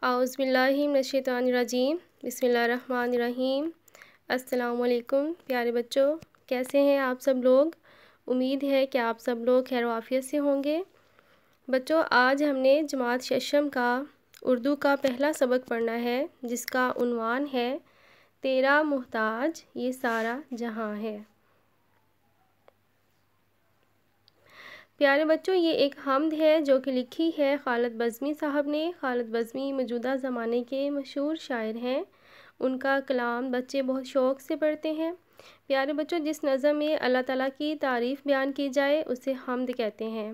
اعوذ باللہ من الشیطان الرجیم، بسم اللہ الرحمن الرحیم۔ السلام علیکم پیارے بچوں، کیسے ہیں آپ سب لوگ؟ امید ہے کہ آپ سب لوگ خیر و عافیت سے ہوں گے۔ بچوں، آج ہم نے جماعت ششم کا اردو کا پہلا سبق پڑھنا ہے، جس کا عنوان ہے تیرا محتاج یہ سارا جہاں ہے۔ پیارے بچوں، یہ ایک حمد ہے جو کہ لکھی ہے خالد بزمی صاحب نے۔ خالد بزمی موجودہ زمانے کے مشہور شاعر ہیں۔ ان کا کلام بچے بہت شوق سے پڑھتے ہیں۔ پیارے بچوں، جس نظم میں اللہ تعالیٰ کی تعریف بیان کی جائے اسے حمد کہتے ہیں،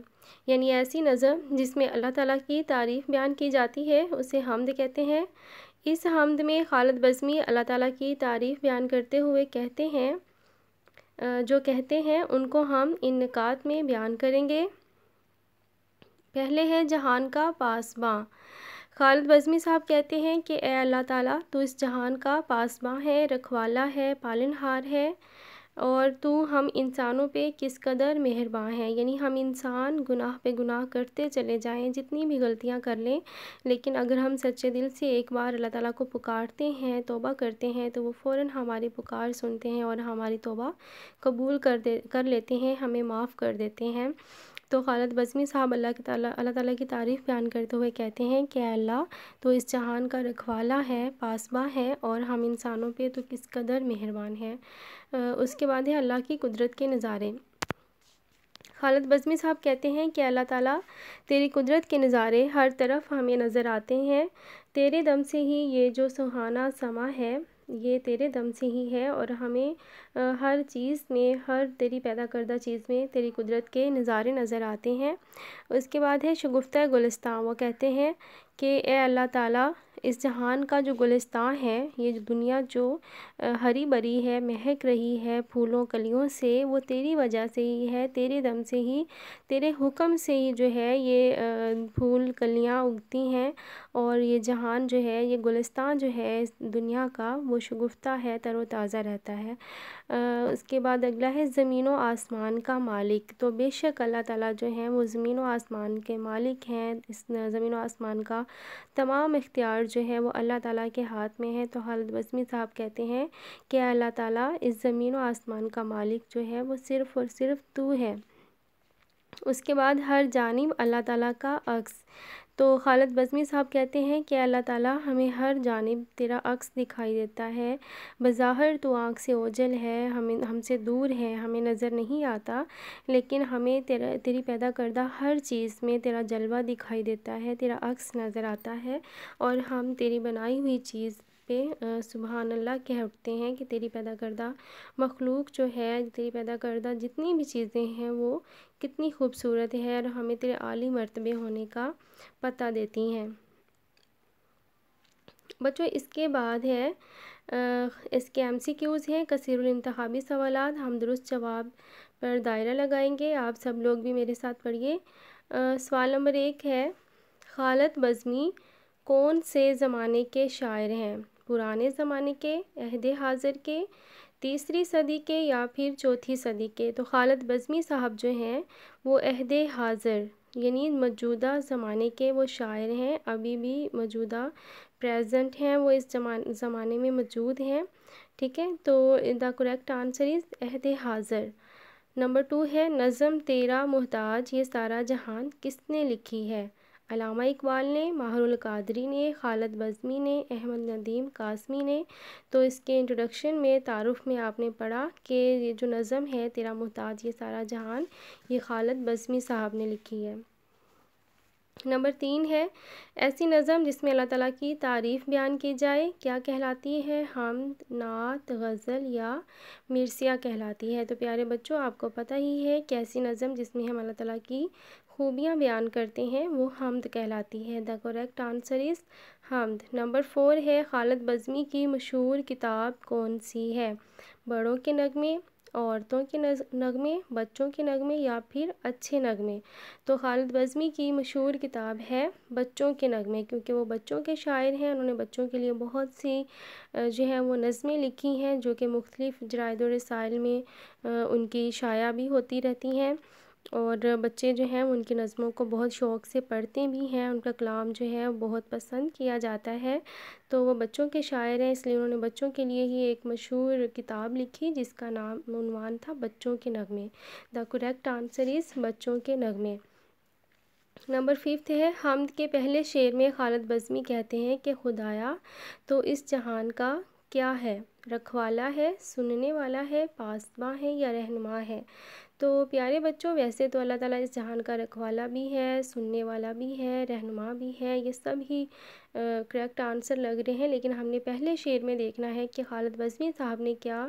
یعنی ایسی نظم جس میں اللہ تعالیٰ کی تعریف بیان کی جاتی ہے اسے حمد کہتے ہیں۔ اس حمد میں خالد بزمی اللہ تعالیٰ کی تعریف بیان کرتے ہوئے کہتے ہیں ان کو ہم ان نکات میں بیان کریں گے۔ پہلے ہے جہان کا پاسباں۔ خالد بزمی صاحب کہتے ہیں کہ اے اللہ تعالیٰ، تو اس جہان کا پاسباں ہے، رکھوالا ہے، پالنہار ہے، اور تو ہم انسانوں پہ کس قدر مہرباں ہے۔ یعنی ہم انسان گناہ پہ گناہ کرتے چلے جائیں، جتنی بھی غلطیاں کر لیں، لیکن اگر ہم سچے دل سے ایک بار اللہ تعالیٰ کو پکارتے ہیں، توبہ کرتے ہیں، تو وہ فوراً ہماری پکار سنتے ہیں اور ہماری توبہ قبول کر لیتے ہیں، ہمیں معاف کر دیتے ہیں۔ تو خالد بزمی صاحب اللہ تعالیٰ کی تعریف بیان کرتے ہوئے کہتے ہیں کہ اے اللہ، تو اس جہان کا رکھوالا ہے، پاسباں ہے، اور ہم انسانوں پہ تو کس قدر مہربان ہے۔ اس کے بعد ہے اللہ کی قدرت کے نظارے۔ خالد بزمی صاحب کہتے ہیں کہ اللہ تعالیٰ، تیری قدرت کے نظارے ہر طرف ہمیں نظر آتے ہیں۔ تیرے دم سے ہی یہ جو سہانا سما ہے، یہ تیرے دم سے ہی ہے، اور ہمیں ہر چیز میں، ہر تیری پیدا کردہ چیز میں تیری قدرت کے نظارے نظر آتے ہیں۔ اس کے بعد ہے شگفتہ گلستان۔ وہ کہتے ہیں کہ اے اللہ تعالیٰ، اس جہان کا جو گلستان ہے، یہ جو دنیا جو ہری بری ہے، مہک رہی ہے پھولوں کلیوں سے، وہ تیری وجہ سے ہی ہے، تیرے دم سے ہی، تیرے حکم سے ہی جو ہے یہ پھول کلیاں اگتی ہیں، اور یہ جہان جو ہے، یہ گلستان جو ہے اس دنیا کا، وہ شگفتہ ہے، تر و تازہ رہتا ہے۔ اس کے بعد اگلا ہے زمین و آسمان کا مالک۔ تو بے شک اللہ تعالیٰ جو ہیں وہ زمین و آسمان کے مالک ہیں۔ اس زمین و آسمان کا تمام اختیار جو ہے وہ اللہ تعالیٰ کے ہاتھ میں ہے۔ تو خالد بزمی صاحب کہتے ہیں کہ اللہ تعالیٰ، اس زمین و آسمان کا مالک جو ہے وہ صرف اور صرف تو ہے۔ اس کے بعد ہر جانب اللہ تعالیٰ کا عکس۔ تو خالد بزمی صاحب کہتے ہیں کہ اللہ تعالیٰ، ہمیں ہر جانب تیرا عکس دکھائی دیتا ہے۔ بظاہر تو آنکھ سے اوجھل ہے، ہم سے دور ہے، ہمیں نظر نہیں آتا، لیکن ہمیں تیری پیدا کردہ ہر چیز میں تیرا جلوہ دکھائی دیتا ہے، تیرا عکس نظر آتا ہے، اور ہم تیری بنائی ہوئی چیز پہ سبحان اللہ کہہ اٹھتے ہیں کہ تیری پیدا کردہ مخلوق جو ہے، تیری پیدا کردہ جتنی بھی چیزیں ہیں وہ کتنی خوبصورت ہے، اور ہمیں تیرے عالی مرتبے ہونے کا پتہ دیتی ہیں۔ بچوں، اس کے بعد ہے اس کے MCQs ہیں، کثیر الانتخابی سوالات۔ ہم درست جواب پر دائرہ لگائیں گے، آپ سب لوگ بھی میرے ساتھ پڑھیے۔ سوال نمبر 1 ہے، خالد بزمی کون سے زمانے کے شاعر ہیں؟ پرانے زمانے کے، عہد حاضر کے، تیسری صدی کے، یا پھر چوتھی صدی کے؟ تو خالد بزمی صاحب جو ہیں وہ عہد حاضر یعنی موجودہ زمانے کے وہ شاعر ہیں، ابھی بھی موجودہ پریزنٹ ہیں، وہ اس زمانے میں موجود ہیں، ٹھیک ہے؟ تو دا کریکٹ آنسر از عہد حاضر۔ نمبر 2 ہے، نظم تیرا محتاج یہ سارا جہان کس نے لکھی ہے؟ علامہ اقبال نے، ماہر القادری نے، خالد بزمی نے، احمد ندیم قاسمی نے۔ تو اس کے انٹروڈکشن میں، تعارف میں آپ نے پڑھا کہ یہ جو نظم ہے تیرا محتاج یہ سارا جہان، یہ خالد بزمی صاحب نے لکھی ہے۔ نمبر 3 ہے، ایسی نظم جس میں اللہ تعالیٰ کی تعریف بیان کی جائے کیا کہلاتی ہے؟ حمد، نعت، غزل یا مرثیہ کہلاتی ہے؟ تو پیارے بچوں، آپ کو پتہ ہی ہے کہ ایسی نظم جس میں ہم اللہ تعالیٰ کی خوبیاں بیان کرتے ہیں وہ حمد کہلاتی ہے۔ دا کریکٹ آنسر از حمد۔ نمبر 4 ہے، خالد بزمی کی مشہور کتاب کون سی ہے؟ بڑوں کے نغمے، عورتوں کے نغمے، بچوں کے نغمے، یا پھر اچھے نغمے؟ تو خالد بزمی کی مشہور کتاب ہے بچوں کے نغمے، کیونکہ وہ بچوں کے شاعر ہیں، انہوں نے بچوں کے لیے بہت سی جو ہیں وہ نظمیں لکھی ہیں، جو کہ مختلف جرائد و رسائل میں ان کی شائع بھی ہوتی رہتی ہیں۔ اور بچے جو ہیں ان کی نظموں کو بہت شوق سے پڑھتے بھی ہیں، ان کا کلام جو ہے بہت پسند کیا جاتا ہے، تو وہ بچوں کے شاعر ہیں، اس لیے انہوں نے بچوں کے لیے ہی ایک مشہور کتاب لکھی جس کا عنوان تھا بچوں کے نغمے۔ دا کریکٹ آنسر از بچوں کے نغمے۔ نمبر 5 ہے، حمد کے پہلے شعر میں خالد بزمی کہتے ہیں کہ خدایا تو اس جہان کا کیا ہے، رکھوالا ہے، سننے والا ہے، پاسباں ہے یا رہنما ہے۔ تو پیارے بچوں، ویسے تو اللہ تعالیٰ اس جہان کا رکھوالا بھی ہے، سننے والا بھی ہے، رہنما بھی ہے، یہ سب ہی کریکٹ آنسر لگ رہے ہیں، لیکن ہم نے پہلے شعر میں دیکھنا ہے کہ خالد بزمی صاحب نے کیا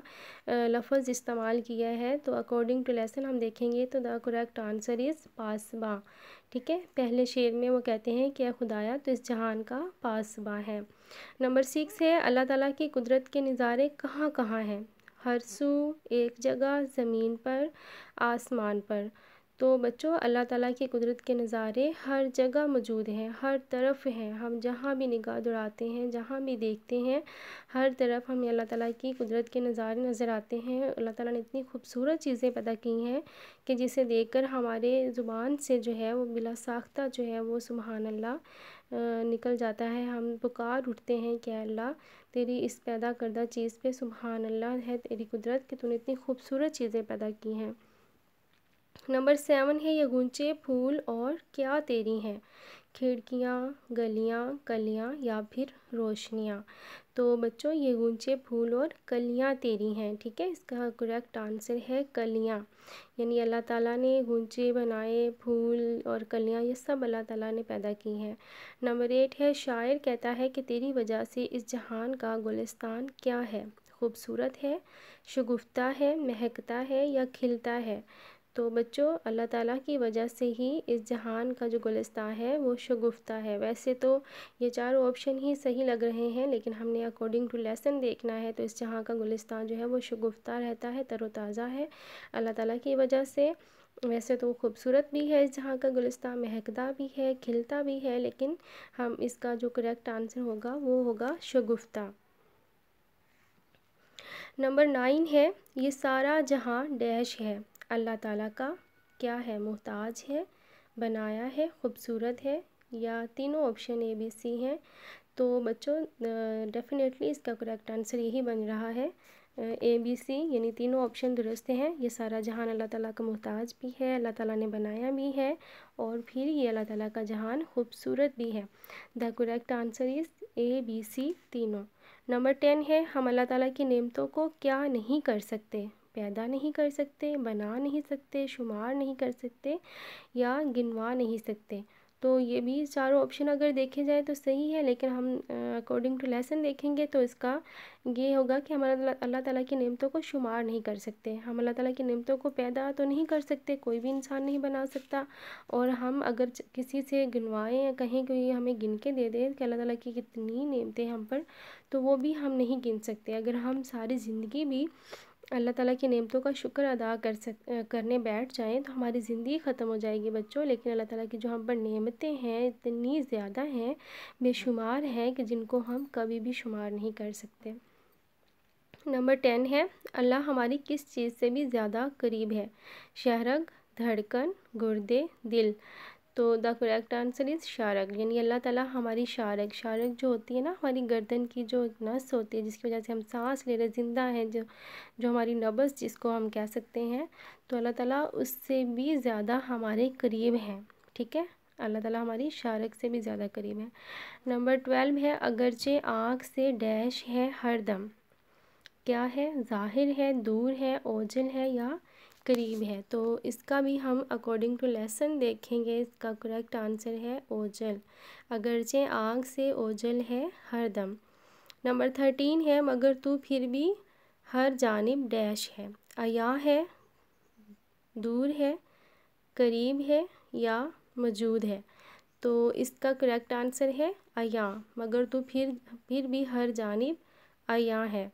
لفظ استعمال کیا ہے۔ تو اکارڈنگ ٹو لیسن ہم دیکھیں گے تو دا کریکٹ آنسر از پاسباں، ٹھیک ہے۔ پہلے شعر میں وہ کہتے ہیں کہ اے خدایا تو اس جہان کا پاسباں ہے۔ نمبر 6 ہے، اللہ تعالیٰ کی قدرت کے نظارے کہاں کہاں ہیں، ہر سو، ایک جگہ، زمین پر، آسمان پر۔ تو بچوں، اللہ تعالیٰ کی قدرت کے نظارے ہر جگہ موجود ہیں، ہر طرف ہیں، ہم جہاں بھی نگاہ دوڑاتے ہیں، جہاں بھی دیکھتے ہیں، ہر طرف ہمیں اللہ تعالیٰ کی قدرت کے نظارے نظر آتے ہیں۔ اللہ تعالیٰ نے اتنی خوبصورت چیزیں پیدا کی ہیں کہ جسے دیکھ کر ہمارے زبان سے جو ہے وہ بلا ساختہ جو ہے وہ سبحان اللہ نکل جاتا ہے، ہم پکار اٹھتے ہیں کہ اے اللہ تیری اس پیدا کردہ چیز پہ سبحان اللہ ہے، تیری قدرت کہ تو نے اتنی خوبصورت چیزیں پیدا کی ہیں۔ نمبر 7 ہے، یہ گونچے پھول اور کیا تیری ہیں، کھڑکیاں، گلیاں، کلیاں یا پھر روشنیاں۔ تو بچوں، یہ گونچے پھول اور کلیاں تیری ہیں، ٹھیک ہے، اس کا کریکٹ آنسر ہے کلیاں، یعنی اللہ تعالیٰ نے گونچے بنائے، پھول اور کلیاں یہ سب اللہ تعالیٰ نے پیدا کی ہیں۔ نمبر 8 ہے، شاعر کہتا ہے کہ تیری وجہ سے اس جہان کا گلستان کیا ہے، خوبصورت ہے، شگفتہ ہے، مہکتا ہے یا کھلتا ہے۔ تو بچوں، اللہ تعالیٰ کی وجہ سے ہی اس جہان کا جو گلستان ہے وہ شگفتہ ہے۔ ویسے تو یہ چاروں آپشن ہی صحیح لگ رہے ہیں، لیکن ہم نے اکارڈنگ ٹو لیسن دیکھنا ہے تو اس جہاں کا گلستان جو ہے وہ شگفتہ رہتا ہے، تر و تازہ ہے اللہ تعالیٰ کی وجہ سے۔ ویسے تو خوبصورت بھی ہے اس جہاں کا گلستان، مہکتا بھی ہے، کھلتا بھی ہے، لیکن ہم اس کا جو کریکٹ آنسر ہوگا وہ ہوگا شگفتہ۔ نمبر 9 ہے، یہ سارا جہاں ڈیش ہے، اللہ تعالیٰ کا کیا ہے، محتاج ہے، بنایا ہے، خوبصورت ہے یا تینوں آپشن اے بی سی ہیں۔ تو بچوں ڈیفینیٹلی اس کا کریکٹ آنسر یہی بن رہا ہے اے بی سی، یعنی تینوں آپشن درست ہیں۔ یہ سارا جہان اللہ تعالیٰ کا محتاج بھی ہے، اللہ تعالیٰ نے بنایا بھی ہے، اور پھر یہ اللہ تعالیٰ کا جہان خوبصورت بھی ہے۔ The correct answer is A B C, تینوں۔ نمبر 10 ہے، ہم اللہ تعالیٰ کی نعمتوں کو کیا نہیں کر سکتے، پیدا نہیں کر سکتے، بنا نہیں سکتے، شمار نہیں کر سکتے یا گنوا نہیں سکتے۔ تو یہ بھی چاروں آپشن اگر دیکھے جائے تو صحیح ہے، لیکن ہم اکارڈنگ ٹو لیسن دیکھیں گے تو اس کا یہ ہوگا کہ ہم اللہ تعالیٰ کی نعمتوں کو شمار نہیں کر سکتے، ہم اللہ تعالیٰ کی نعمتوں کو پیدا تو نہیں کر سکتے، کوئی بھی انسان نہیں بنا سکتا، اور ہم اگر کسی سے گنوائیں یا کہیں کہ یہ ہمیں گن کے دے دے کہ اللہ تعالیٰ کی کتنی نعمتیں ہم پر، تو وہ بھی ہم نہیں گن سکتے۔ اگر ہم ساری زندگی بھی اللہ تعالیٰ کی نعمتوں کا شکر ادا کرنے بیٹھ جائیں تو ہماری زندگی ختم ہو جائے گی بچوں، لیکن اللہ تعالیٰ کی جو ہم پر نعمتیں ہیں اتنی زیادہ ہیں، بے شمار ہیں کہ جن کو ہم کبھی بھی شمار نہیں کر سکتے۔ نمبر 10 ہے، اللہ ہماری کس چیز سے بھی زیادہ قریب ہے، شہرگ، دھڑکن، گردے، دل۔ تو دا کریکٹ آنسر از شارگ، یعنی اللہ تعالیٰ ہماری شارگ جو ہوتی ہے نا، ہماری گردن کی جو نس ہوتی ہے جس کی وجہ سے ہم سانس لے رہے زندہ ہیں، جو ہماری نبض جس کو ہم کہہ سکتے ہیں، تو اللہ تعالیٰ اس سے بھی زیادہ ہمارے قریب ہیں، ٹھیک ہے، اللہ تعالیٰ ہماری شارگ سے بھی زیادہ قریب ہے۔ نمبر 12 ہے، اگرچہ آنکھ سے ڈیش ہے ہر دم، کیا ہے، ظاہر ہے، دور ہے، اوجھل ہے یا قریب ہے۔ تو اس کا بھی ہم اکارڈنگ ٹو لیسن دیکھیں گے، اس کا کریکٹ آنسر ہے اوجھل، اگرچہ آنکھ سے اوجھل ہے ہر دم۔ نمبر 13 ہے، مگر تو پھر بھی ہر جانب ڈیش ہے، عیاں ہے، دور ہے، قریب ہے یا موجود ہے۔ تو اس کا کریکٹ آنسر ہے عیاں، مگر تو پھر بھی ہر جانب عیاں ہے۔